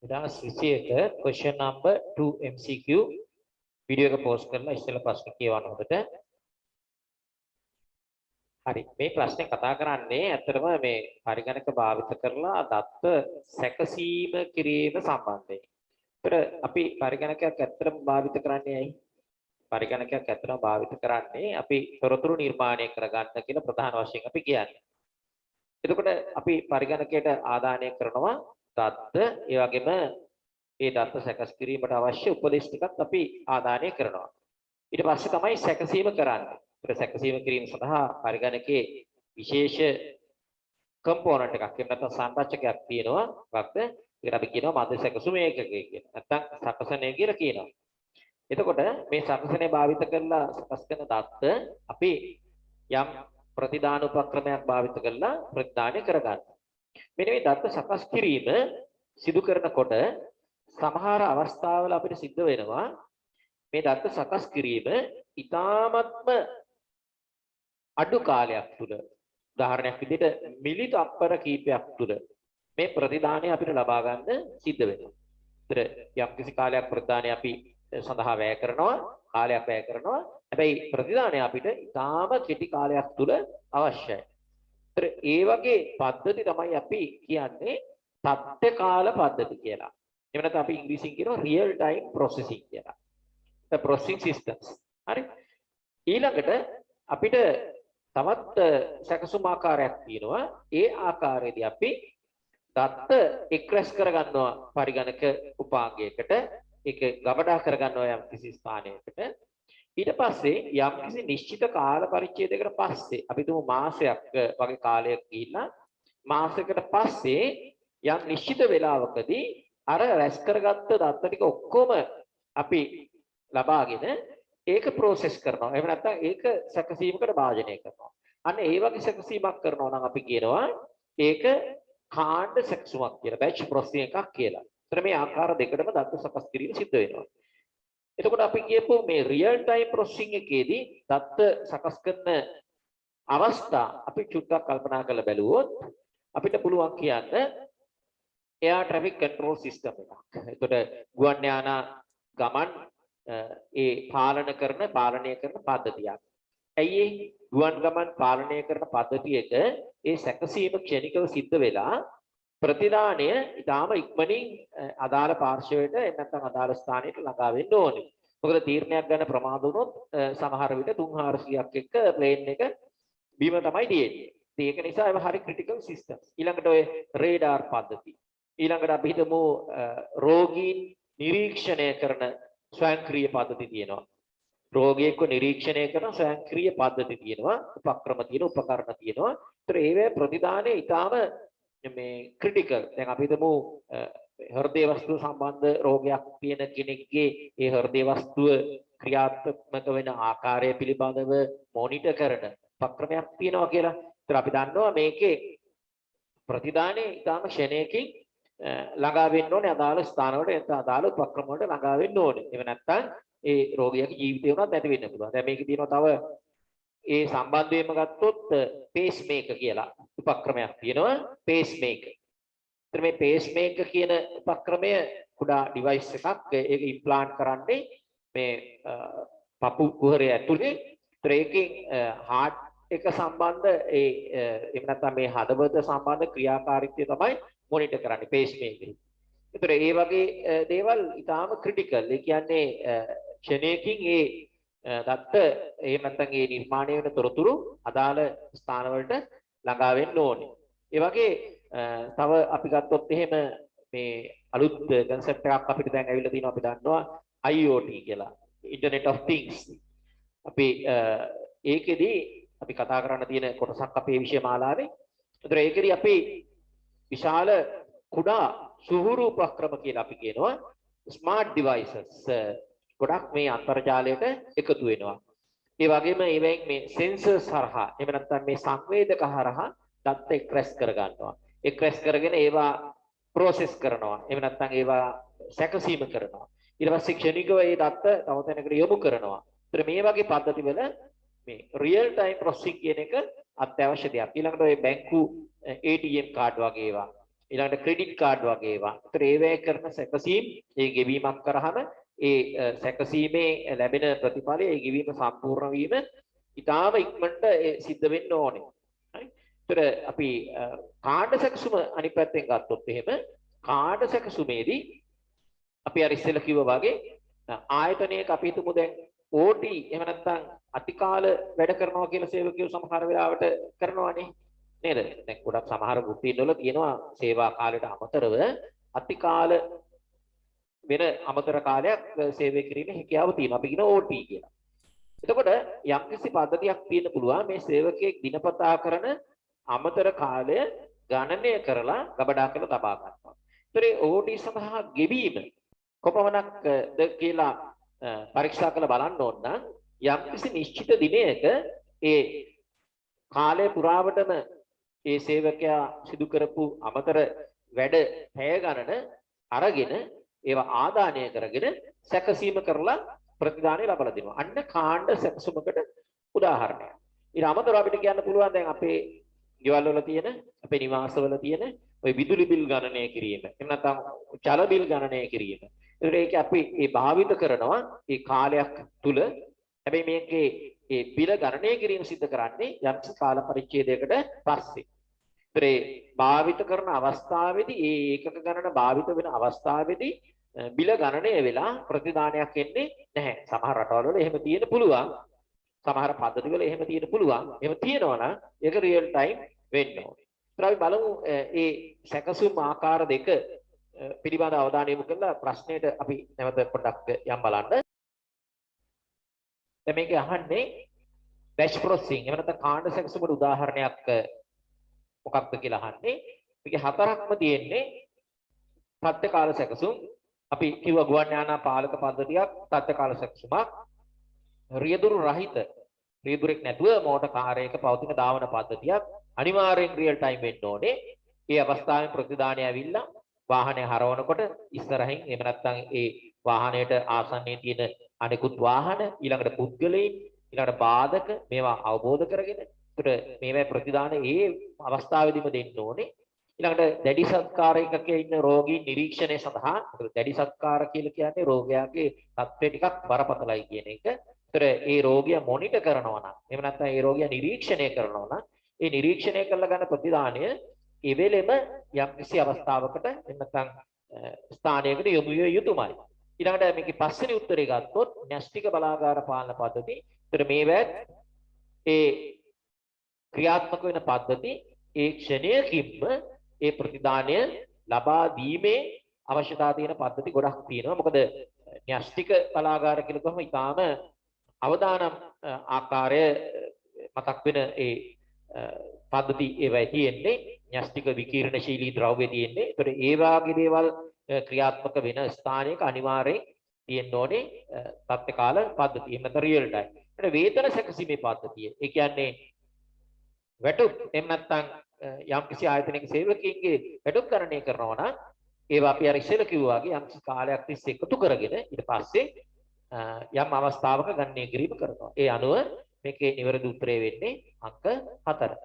2021 question number 2 MCQ video එක post කරලා ඉස්සෙල්ලා ප්‍රශ්න කියවන්න හොඳට. හරි. මේ ප්‍රශ්නේ කතා කරන්නේ ඇත්තටම මේ පරිගණක භාවිත කරලා දත්ත සැකසීම කිරීම සම්බන්ධයෙන්. ඒතර අපි පරිගණකයක් ඇත්තටම භාවිත කරන්නේ ඇයි? පරිගණකයක් ඇත්තටම භාවිත කරන්නේ අපි තොරතුරු නිර්මාණය කරගන්න කියලා ප්‍රධාන වශයෙන් අපි කියන්නේ. එතකොට අපි පරිගණකයට ආදානය කරනවා දත්ත, ඒ වගේම ඒ දත්ත සැකස් කිරීමට අවශ්‍ය උපදෙස් ටිකත් අපි ආදානය කරනවා. ඊට පස්සේ තමයි සැකසීම කරන්නේ. ඒක සැකසීම කිරීම සඳහා පරිගණකයේ විශේෂ කම්පොනන්ට් එකක් එහෙම නැත්නම් සංරචකයක් තියෙනවා. මොකක්ද? ඒකට අපි කියනවා මධ්‍ය සැකසුම ඒකකය කියලා. නැත්නම් සකසනය කියලා කියනවා. එතකොට මේ සකසනය භාවිත කරලා සකස් කරන දත්ත අපි යම් ප්‍රතිදාන උපක්‍රමයක් භාවිත කරලා ප්‍රතිදානය කරගන්නවා. මෙන්න මේ දත්ත සකස් කිරීම සිදු කරනකොට සමහර අවස්ථාවල අපිට සිද්ධ වෙනවා මේ දත්ත සකස් කිරීම ඉතාමත්ම අඩු කාලයක් තුල, උදාහරණයක් විදිහට මිලි තප්පර කීපයක් තුල මේ ප්‍රතිදානය අපිට ලබා ගන්න සිද්ධ වෙනවා. ඒතර යම්කිසි කාලයක් ප්‍රතිදානය අපි සඳහා වැය කරනවා, කාලයක් වැය කරනවා. හැබැයි ප්‍රතිදානය අපිට ඉතාම කෙටි කාලයක් තුල අවශ්‍යයි. ඒතර ඒ වගේ පද්ධති තමයි අපි කියන්නේ තත්ත්ව කාල පද්ධති කියලා. එහෙම නැත්නම් අපි ඉංග්‍රීසියෙන් කියනවා real time processing කියලා. the processing systems. හරි. ඊළඟට අපිට තවත් සැකසුම් ආකාරයක් තියෙනවා. ඒ ආකාරයේදී අපි දත්ත එක්රැස් කරගන්නවා පරිගණක උපාංගයකට. ඒක ගබඩා කරගන්නවා යම් කිසි ස්ථානයකට. ඊට පස්සේ යම් කිසි නිශ්චිත කාල පරිච්ඡේදයකට පස්සේ අපි තුමු මාසයක් වගේ කාලයක් ගිහිල්ලා මාසයකට පස්සේ යම් නිශ්චිත වේලාවකදී අර රැස් කරගත්ත දත්ත ටික ඔක්කොම අපි ලබාගෙන ඒක ප්‍රොසෙස් කරනවා. එහෙම නැත්නම් ඒක සැකසීමකට භාජනය කරනවා. අන්න ඒ වගේ සැකසීමක් කරනවා නම් අපි කියනවා ඒක කාණ්ඩ සැකසුමක් කියලා. බැච් ප්‍රොසෙසිං එකක් කියලා. ඒතර මේ ආකාර දෙකටම දත්ත සකස් කිරීම සිද්ධ වෙනවා. එතකොට අපි කියපු මේ රියල් ටයිම් ප්‍රොසෙසිං එකේදී දත්ත සකස් කරන අවස්ථා අපි චුට්ටක් කල්පනා කරලා බැලුවොත් අපිට පුළුවන් කියන්න එයා ට්‍රැෆික් කන්ට්‍රෝල් සිස්ටම් එකක්. එතකොට ගුවන් යාන ගමන් ඒ පාලනය කරන පද්ධතියක්. ඇයි ඒ ගුවන් ගමන් පාලනය කරන පද්ධතියක ඒ සැකසීම ක්ෂණිකව සිද්ධ වෙලා ප්‍රතිදානය ඊටාම ඉක්මනින් අදාළ පාර්ශවයට නැත්නම් අදාළ ස්ථානයට ළඟා වෙන්න ඕනේ. මොකද තීරණයක් ගන්න ප්‍රමාද වුණොත් සමහර විට 300ක් එක්ක ප්ලේන් එක බීම තමයි තියෙන්නේ. ඒක නිසා ඒවා හරි ක්‍රිටිකල් සිස්ටම්ස්. ඊළඟට ඔය රේඩාර් පද්ධති. ඊළඟට අපි හිතමු රෝගීන් නිරීක්ෂණය කරන ස්වයංක්‍රීය පද්ධති තියෙනවා. රෝගියෙක්ව නිරීක්ෂණය කරන ස්වයංක්‍රීය පද්ධති තියෙනවා. උපක්‍රම තියෙනවා, උපකරණ තියෙනවා. ඒතර ඒවේ ප්‍රතිදානය ඊටාම මේ ක්‍රිටිකල්. දැන් අපි හිතමු හෘදය වස්තුව සම්බන්ධ රෝගයක් තියෙන කෙනෙක්ගේ ඒ හෘදය වස්තුව ක්‍රියාත්මක වෙන ආකාරය පිළිබඳව මොනිටර් කරන උපක්‍රමයක් තියෙනවා කියලා. ඒතර අපි දන්නවා මේකේ ප්‍රතිදානය ඊටාම ක්ෂණයකින් ළඟා වෙන්න ඕනේ අදාළ ස්ථානවලට නැත්නම් අදාළ උපක්‍රම වලට ළඟා වෙන්න ඕනේ. එහෙම නැත්නම් ඒ රෝගියාගේ ජීවිතය උනත් නැති වෙන්න පුළුවන්. දැන් මේකේ තියෙනවා තව ඒ සම්බන්ධයෙන්ම ගත්තොත් පේස් මේකර් කියලා උපක්‍රමයක් තියෙනවා. Pace maker. ඒතර මේ පේස් මේකර් කියන උපක්‍රමය කුඩා ඩිවයිස් එකක්. ඒක ඉම්ප්ලාන්ට් කරන්නේ මේ පපු කුහරය ඇතුලේ. ඒතර ඒකෙන් හાર્ට් එක සම්බන්ධ එහෙම නැත්නම් මේ හදවත සම්බන්ධ ක්‍රියාකාරීත්වය තමයි මොනිටර් කරන්නේ පේස් මේකර්. ඒතර ඒ වගේ දේවල් ඊටාම ක්‍රිටිකල්. ඒ කියන්නේ ක්ෂණයකින් ඒ දත්ත එහෙම නැත්නම් ඒ නිර්මාණය වෙන තොරතුරු අදාළ ස්ථානවලට ළඟා වෙන්න ඕනේ. ඒ වගේ තව අපි ගත්තොත් එහෙම මේ අලුත් concept එකක් අපිට දැන් ඇවිල්ලා තියෙනවා. අපි දන්නවා IoT කියලා. Internet of Things. අපි ඒකෙදී අපි කතා කරන්න තියෙන කොටසක් අපේ විෂය මාලාවේ. ඒතර ඒකෙදී අපි විශාල කුඩා සුහුරු උපක්‍රම කියලා අපි කියනවා ස්මාර්ට් ඩිවයිසස් ගොඩක් මේ අන්තර්ජාලයට එකතු වෙනවා. ඒ වගේම ඒවෙන් මේ සෙන්සර්ස් හරහා එහෙම නැත්නම් මේ සංවේදක හරහා දත්ත එක්රැස් කර ගන්නවා. එක්රැස් කරගෙන ඒවා ප්‍රොසෙස් කරනවා. එහෙම නැත්නම් ඒවා සැකසීම කරනවා. ඊට පස්සේ ක්ෂණිකව ඒ දත්ත තව තැනකට යොමු කරනවා. ඒතර මේ වගේ පද්ධතිවල මේ රියල් ටයිම් ප්‍රොසෙසිං කියන එක අත්‍යවශ්‍ය දෙයක්. ඊළඟට ඔය බැංකු ATM කාඩ් වගේ ඒවා ඊළඟට ක්‍රෙඩිට් කාඩ් වගේ ඒවා. ඒතර ඒවැය කරන සැකසීම් ඒ ගෙවීමක් කරාම ඒ සැකසීමේ ලැබෙන ප්‍රතිඵලය ඒ ගෙවීම සම්පූර්ණ වීම ඉතාම ඉක්මනට සිද්ධ වෙන්න ඕනේ. හරි. ඒතර අපි කාඩ සැකසුම අනිත් පැත්තෙන් ගත්තොත් එහෙම කාඩ සැකසුමේදී අපි අර ඉස්සෙල්ලා කිව්වා වගේ ආයතනයක අපි හිතමු දැන් OT එහෙම නැත්නම් අතිකාල වැඩ කරනවා කියලා සේවකයෝ සමහර වෙලාවට කරනවානේ නේද? දැන් ගොඩක් සමහර වෘත්තීන් වල තියෙනවා සේවා කාලයට අමතරව අතිකාල වෙන අමතර කාලයක් සේවය කිරීමේ හැකියාව තියෙනවා. අපි කියන OT කියලා. එතකොට යම්කිසි පද්ධතියක් තියෙන්න පුළුවන් මේ සේවකයෙක් දිනපතා කරන අමතර කාලය ගණනය කරලා ගබඩා කරලා තබා ගන්නවා. ඒතර OT සඳහා ගෙවීම කොපමණක්ද කියලා පරීක්ෂා කරලා බලන්න ඕන නම් යම්කිසි නිශ්චිත දිනයක ඒ කාලය පුරාවටම ඒ සේවකයා සිදු කරපු අමතර වැඩ පැය ගණන අරගෙන ඒවා ආදානය කරගෙන සැකසීම කරලා ප්‍රතිදානය ලබා දෙනවා. අන්න කාණ්ඩ සැකසුමකට උදාහරණයක්. ඊට අමතරව අපිට කියන්න පුළුවන් දැන් අපේ ගෙවල් වල තියෙන අපේ නිවාසවල තියෙන ওই විදුලි බිල් ගණනය කිරීම. එහෙම නැත්නම් ජල බිල් ගණනය කිරීම. ඒක අපි මේ භාවිත කරනවා මේ කාලයක් තුල. හැබැයි මේකේ මේ බිල ගණනය කිරීම සිදු කරන්නේ යම් කාල පරිච්ඡේදයකට පස්සේ. ඒ භාවිත කරන අවස්ථාවේදී ඒ ඒකක ගණන භාවිත වෙන අවස්ථාවේදී බිල ගණනය වෙලා ප්‍රතිදානයක් එන්නේ නැහැ. සමහර රටවල් වල එහෙම තියෙන පුළුවන්. සමහර පද්ධති වල එහෙම තියෙන පුළුවන්. එහෙම තියෙනවා නම් ඒක රියල් ටයිම් වෙන්න ඕනේ. ඊට අපි බලමු මේ සැකසුම් ආකාර දෙක පිළිබඳ අවධානය යොමු කරලා ප්‍රශ්නෙට අපි නැවත පොඩ්ඩක් යම් බලන්න. දැන් මේක අහන්නේ බැච් ප්‍රොසෙසින්. එහෙම නැත්නම් කාණ්ඩ සැකසුමට උදාහරණයක් මොකක්ද කියලා අහන්නේ. මේකේ හතරක්ම තියෙන්නේ සත්‍ය කාල සැකසුම්. අපි කිව්ව ගුවන් යානා පාලක පද්ධතියක් සත්‍ය කාල සැකසුමක්. රියදුරු රහිත රියදුරෙක් නැතුව මෝටර් කාර්යයක පවතින ධාවන පද්ධතියක් අනිවාර්යෙන් රියල් ටයිම් වෙන්න ඕනේ. ඒ අවස්ථාවේ ප්‍රතිදානය ඇවිල්ලා වාහනය හරවනකොට ඉස්සරහින් එහෙම නැත්නම් ඒ වාහනයට ආසන්නයේ තියෙන අනිකුත් වාහන ඊළඟට පුද්ගලයන් ඊළඟට බාධක මේවා අවබෝධ කරගෙන ඒතර මේවා ප්‍රතිදාන ඒ අවස්ථාවේදීම දෙන්න ඕනේ. ඊළඟට දැඩි සත්කාරයකක ඉන්න රෝගී නිරීක්ෂණය සඳහා දැඩි සත්කාර කියලා කියන්නේ රෝගයාගේ තත්ත්වය ටිකක් බරපතලයි කියන එක. ඒතර ඒ රෝගියා මොනිටර් කරනවා නම් එහෙම නැත්නම් ඒ රෝගියා නිරීක්ෂණය කරනවා නම් ඒ නිරීක්ෂණය කරලා ගන්න ප්‍රතිදානය ඒ වෙලෙම යම් කිසි අවස්ථාවකට නැත්නම් ස්ථානයකට යොමු විය යුතුමයි. ඊළඟට මේකේ පස්වෙනි උත්තරේ ගත්තොත් න්‍යෂ්ටික බලාගාර පාලන පද්ධති. ඒතර මේවත් ඒ ක්‍රියාත්මක වෙන පද්ධති ඒ ක්ෂණයකින්ම ඒ ප්‍රතිදානය ලබා දීමේ අවශ්‍යතාව තියෙන පද්ධති ගොඩක් තියෙනවා. මොකද න්‍යෂ්ටික බලාගාර කියලා කොහොම ඊටාම අවදානම් ආකාරය මතක් වෙන ඒ පද්ධති ඒවයි තියෙන්නේ. න්‍යෂ්ටික විකිරණශීලී ද්‍රව්‍ය තියෙන්නේ. ඒතර ඒ වාගේ දේවල් ක්‍රියාත්මක වෙන ස්ථානයක අනිවාර්යෙන් තියෙන්න ඕනේ සත්‍ය කාල පද්ධතිය. එහෙම නැත්නම් රියල් ටයිම්. ඒතර වේතන සැකසීමේ පද්ධතිය. ඒ කියන්නේ වැටුප් එහෙම නැත්නම් යම්කිසි ආයතනයක සේවකයින්ගේ වැටුප් කරණය කරනවා නම් ඒවා අපි අර ඉස්සෙල්ලා කිව්වා වගේ යම්කිසි කාලයක් තිස්සේ එකතු කරගෙන ඊට පස්සේ යම් අවස්ථාවක ගණනය කිරීම කරනවා. ඒ අනුව මේකේ නිවැරදි උත්තරය වෙන්නේ අංක 4.